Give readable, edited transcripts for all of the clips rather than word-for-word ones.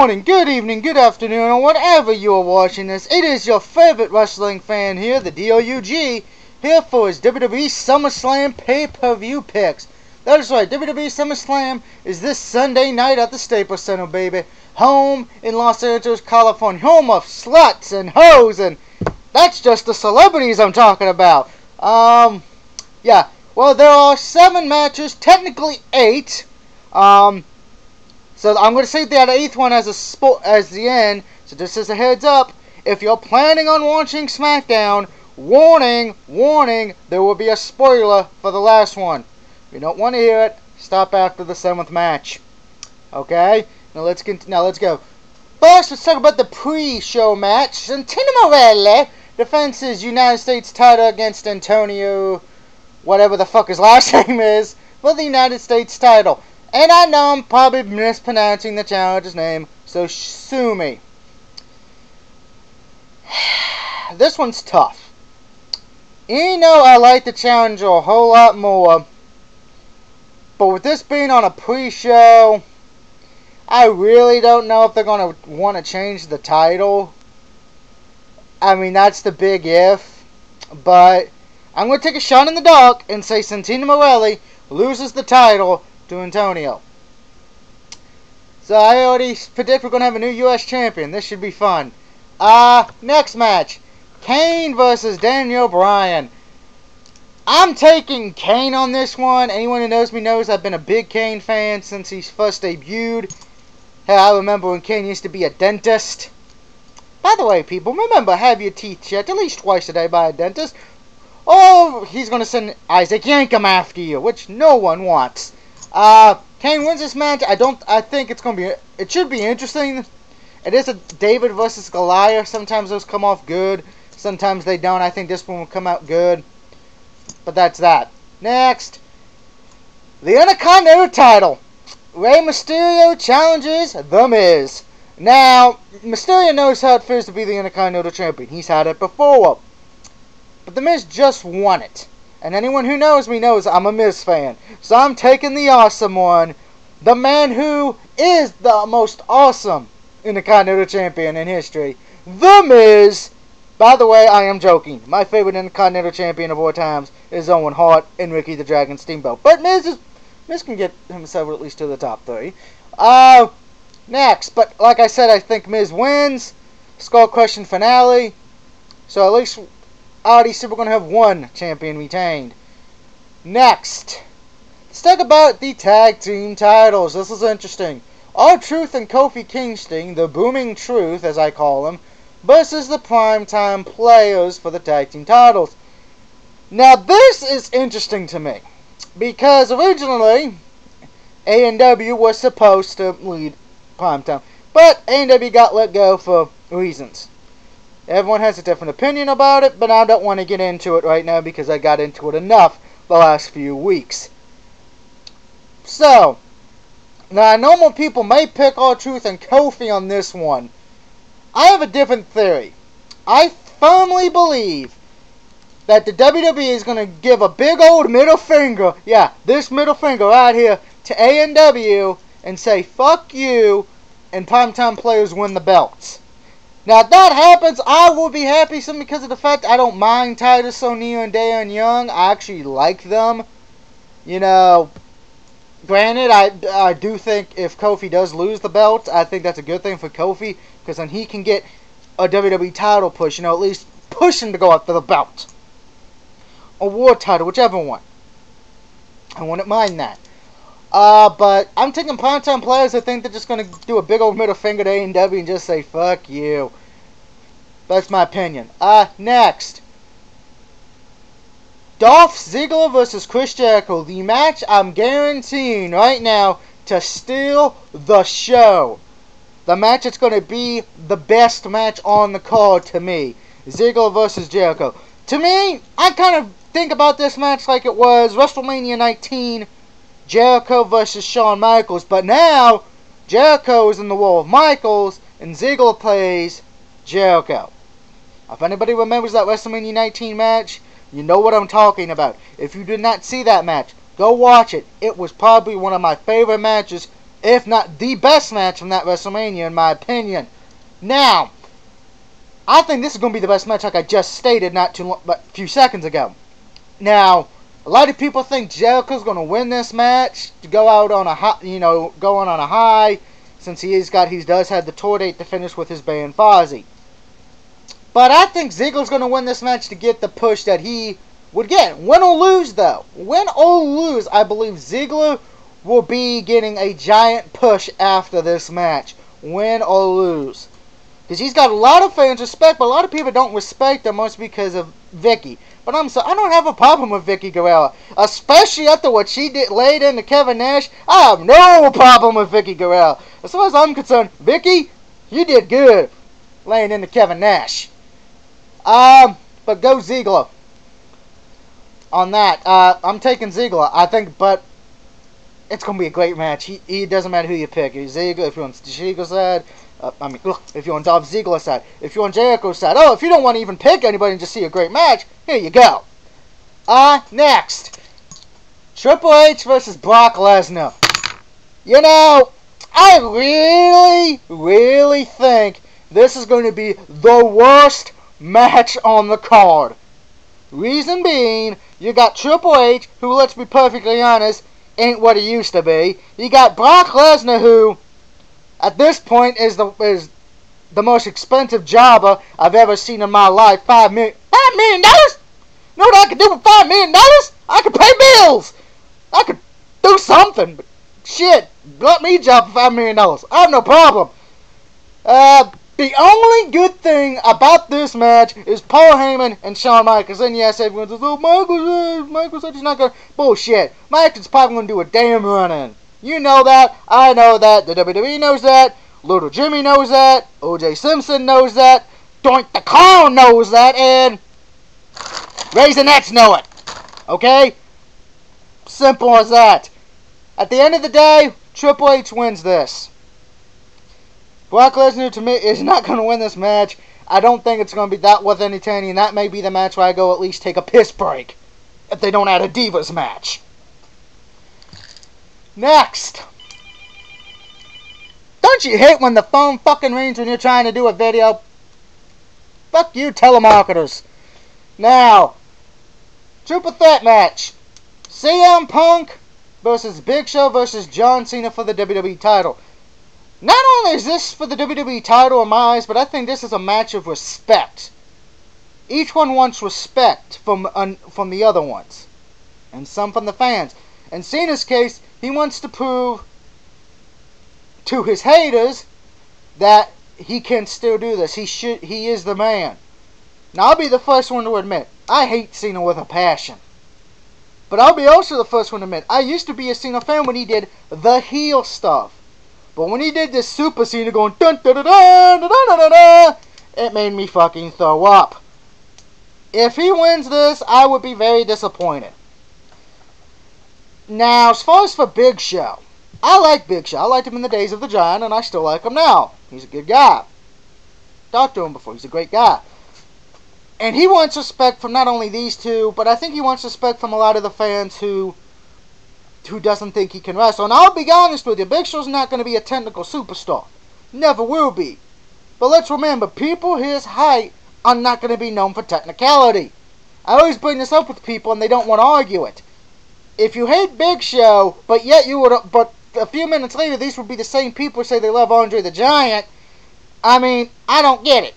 morning, good evening, good afternoon, or whatever you are watching this. It is your favorite wrestling fan here, the DOUG, here for his WWE SummerSlam pay-per-view picks. That is right, WWE SummerSlam is this Sunday night at the Staples Center, baby. Home in Los Angeles, California. Home of sluts and hoes, and that's just the celebrities I'm talking about. Yeah. Well, there are 7 matches, technically 8. So I'm going to say that 8th one as the end. So just as a heads up, if you're planning on watching SmackDown, warning, there will be a spoiler for the last one. If you don't want to hear it, stop after the 7th match. Okay? Now let's go. First, let's talk about the pre-show match. Santino Marella defends his United States title against Antonio, whatever the fuck his last name is, for the United States title. And I know I'm probably mispronouncing the challenger's name, so sue me. This one's tough. You know I like the challenger a whole lot more, but with this being on a pre-show, I really don't know if they're going to want to change the title. I mean, that's the big if, but I'm going to take a shot in the dark and say Santino Marella loses the title to Antonio. So I already predict we're going to have a new U.S. champion. This should be fun. Next match. Kane versus Bryan. I'm taking Kane on this one. Anyone who knows me knows I've been a big Kane fan since he first debuted. Hell, I remember when Kane used to be a dentist. By the way, people, remember, have your teeth checked at least twice a day by a dentist. Or he's going to send Isaac Yankem after you, which no one wants. Kane wins this match. I think it's going to be, it should be interesting. It is a David versus Goliath. Sometimes those come off good. Sometimes they don't. I think this one will come out good. But that's that. Next. The Intercontinental title. Rey Mysterio challenges The Miz. Now, Mysterio knows how it feels to be the Intercontinental champion. He's had it before. But The Miz just won it. And anyone who knows me knows I'm a Miz fan. So I'm taking the awesome one. The man who is the most awesome Intercontinental champion in history. The Miz. By the way, I am joking. My favorite Intercontinental champion of all times is Owen Hart and Ricky the Dragon Steamboat. But Miz can get himself at least to the top 3. Next. But like I said, I think Miz wins. Skull Crushing finale. So at least I already said we're going to have 1 champion retained. Next, let's talk about the tag team titles. This is interesting. R-Truth and Kofi Kingston, the Booming Truth, as I call them, versus the Primetime Players for the tag team titles. Now, this is interesting to me, because originally, A&W was supposed to lead Primetime, but A&W got let go for reasons. Everyone has a different opinion about it, but I don't want to get into it right now because I got into it enough the last few weeks. So, now normal people may pick R-Truth and Kofi on this one. I have a different theory. I firmly believe that the WWE is going to give a big old middle finger, yeah, this middle finger right here, to A&W and say, fuck you, and Primetime Players win the belts. Now, if that happens, I will be happy simply because of the fact I don't mind Titus O'Neil and Darren Young. I actually like them. You know, granted, I do think if Kofi does lose the belt, I think that's a good thing for Kofi, because then he can get a WWE title push, you know, at least push him to go after the belt. A war title, whichever one. I wouldn't mind that. But I'm taking Primetime Players. I think they're just going to do a big old middle finger to A&W and just say, fuck you. That's my opinion. Next. Dolph Ziggler versus Chris Jericho. The match I'm guaranteeing right now to steal the show. The match that's going to be the best match on the card to me. Ziggler versus Jericho. To me, I kind of think about this match like it was WrestleMania 19, Jericho versus Shawn Michaels, but now Jericho is in the role of Michaels and Ziggler plays Jericho. If anybody remembers that WrestleMania 19 match, you know what I'm talking about. If you did not see that match, go watch it. It was probably one of my favorite matches if not the best match from that WrestleMania, in my opinion. Now, I think this is going to be the best match, like I just stated not too long, but a few seconds ago. Now, a lot of people think Jericho's going to win this match to go out on a high, going on a high, since he does have the tour date to finish with his band Fozzy. But I think Ziggler's going to win this match to get the push that he would get. Win or lose, though. Win or lose, I believe Ziggler will be getting a giant push after this match. Win or lose. Because he's got a lot of fans respect, but a lot of people don't respect him, mostly because of Vicky. But I don't have a problem with Vicky Guerrero. Especially after what she did laid into Kevin Nash. I have no problem with Vicky Guerrero. As far as I'm concerned, Vicky, you did good laying into Kevin Nash. But go Ziggler. On that, I'm taking Ziggler. I think, but it's going to be a great match. He doesn't matter who you pick. Ziggler, if you're on Ziggler's side. If you're on Dolph Ziggler's side. If you're on Jericho's side. Oh, if you don't want to even pick anybody and just see a great match, here you go. Next. Triple H versus Brock Lesnar. I really think this is going to be the worst match on the card. Reason being, you got Triple H, who, let's be perfectly honest, ain't what he used to be. You got Brock Lesnar, who, at this point, is the most expensive jobber I've ever seen in my life. $5 million? You know what I could do with $5 million? I could pay bills. I could do something. But shit, let me job for $5 million. I have no problem. The only good thing about this match is Paul Heyman and Shawn Michaels. And yes, everyone says, oh, Michael said he's not going to. Bullshit. Michaels probably going to do a damn run-in. You know that. I know that. The WWE knows that. Little Jimmy knows that. O.J. Simpson knows that. Doink the Clown knows that. And Raisinets know it. Okay? Simple as that. At the end of the day, Triple H wins this. Brock Lesnar, to me, is not going to win this match. I don't think it's going to be that worth entertaining. That may be the match where I go at least take a piss break. If they don't add a Divas match. Next. Don't you hate when the phone fucking rings when you're trying to do a video? Fuck you, telemarketers. Now, triple threat match. CM Punk versus Big Show versus John Cena for the WWE title. Not only is this for the WWE title in my eyes, but I think this is a match of respect. Each one wants respect from the other ones. And some from the fans. In Cena's case, he wants to prove to his haters that he can still do this. He is the man. Now, I'll be the first one to admit, I hate Cena with a passion. But I'll be also the first one to admit, I used to be a Cena fan when he did the heel stuff. But when he did this Super Cena going dun da da da da da da da, it made me fucking throw up. If he wins this, I would be very disappointed. Now, as far as for Big Show, I like Big Show. I liked him in the days of the Giant, and I still like him now. He's a good guy. Talked to him before. He's a great guy. And he wants respect from not only these two, but I think he wants respect from a lot of the fans who doesn't think he can wrestle. And I'll be honest with you, Big Show's not going to be a technical superstar. Never will be. But let's remember, people his height are not going to be known for technicality. I always bring this up with people and they don't want to argue it. If you hate Big Show, but a few minutes later these would be the same people who say they love Andre the Giant, I mean, I don't get it.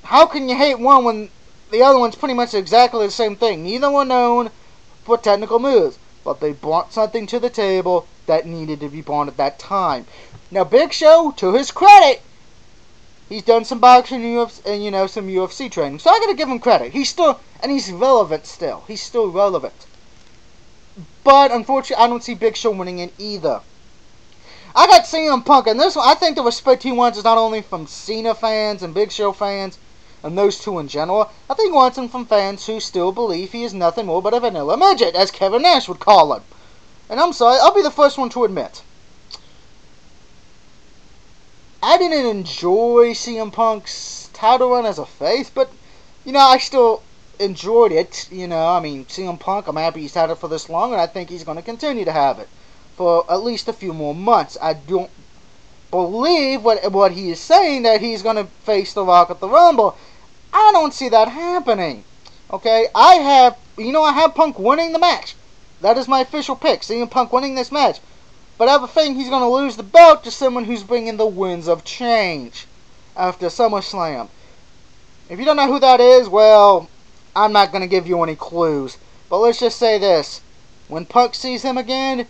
How can you hate one when the other one's pretty much exactly the same thing? Neither were known for technical moves, but they brought something to the table that needed to be brought at that time. Now, Big Show, to his credit, he's done some boxing and some UFC training, so I gotta give him credit. He's relevant still. He's still relevant. But unfortunately, I don't see Big Show winning it either. I got CM Punk, and this one, I think the respect he wants is not only from Cena fans and Big Show fans, and those two in general. I think he wants him from fans who still believe he is nothing more but a vanilla midget, as Kevin Nash would call him. And I'm sorry, I'll be the first one to admit, I didn't enjoy CM Punk's title run as a face, but, I still enjoyed it. CM Punk, I'm happy he's had it for this long, and I think he's going to continue to have it. for at least a few more months. I don't believe what he is saying, that he's going to face The Rock at the Rumble. I don't see that happening. Okay, I have Punk winning the match. That is my official pick. CM Punk winning this match. But I have a feeling he's going to lose the belt to someone who's bringing the winds of change after SummerSlam. If you don't know who that is, well, I'm not going to give you any clues. But let's just say this. When Punk sees him again,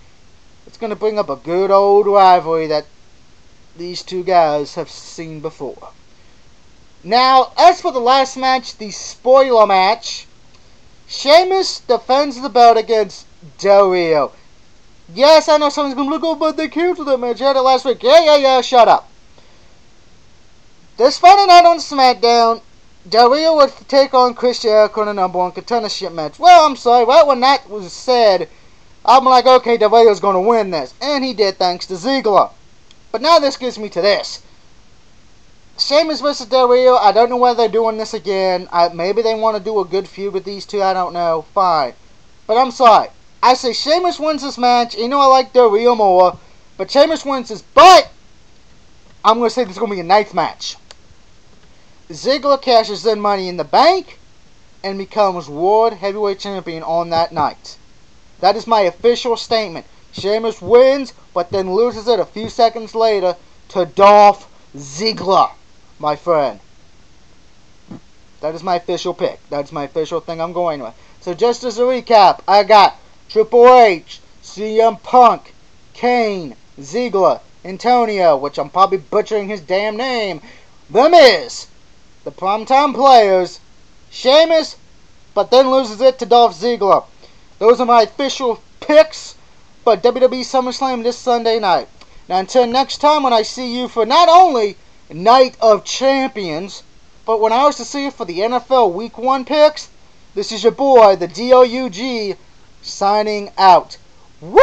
it's going to bring up a good old rivalry that these two guys have seen before. Now, as for the last match, the spoiler match, Sheamus defends the belt against Del Rio. Yes, I know someone's going to be like, oh, but they canceled that match. You had it last week. Yeah, shut up. This Friday night on SmackDown, Del Rio would take on Chris Jericho in a #1 contendership match. Well, I'm sorry, right when that was said, I'm like, okay, Del Rio's going to win this. And he did, thanks to Ziggler. But now this gets me to this. Sheamus versus Del Rio, I don't know whether they're doing this again. Maybe they want to do a good feud with these two, I don't know. Fine. But I'm sorry. I say Sheamus wins this match. You know I like Del Rio more. But Sheamus wins this. But I'm going to say this is going to be a ninth match. Ziggler cashes in Money in the Bank and becomes World Heavyweight Champion on that night. That is my official statement. Sheamus wins, but then loses it a few seconds later to Dolph Ziggler, my friend. That is my official pick. That's my official thing I'm going with. So just as a recap, I got Triple H, CM Punk, Kane, Ziggler, Antonio, which I'm probably butchering his damn name, The Miz, the Primetime Players, Sheamus, but then loses it to Dolph Ziggler. Those are my official picks for WWE SummerSlam this Sunday night. Now until next time when I see you for not only Night of Champions, but when I was to see you for the NFL Week 1 picks, this is your boy, the DOUG, signing out. Woo!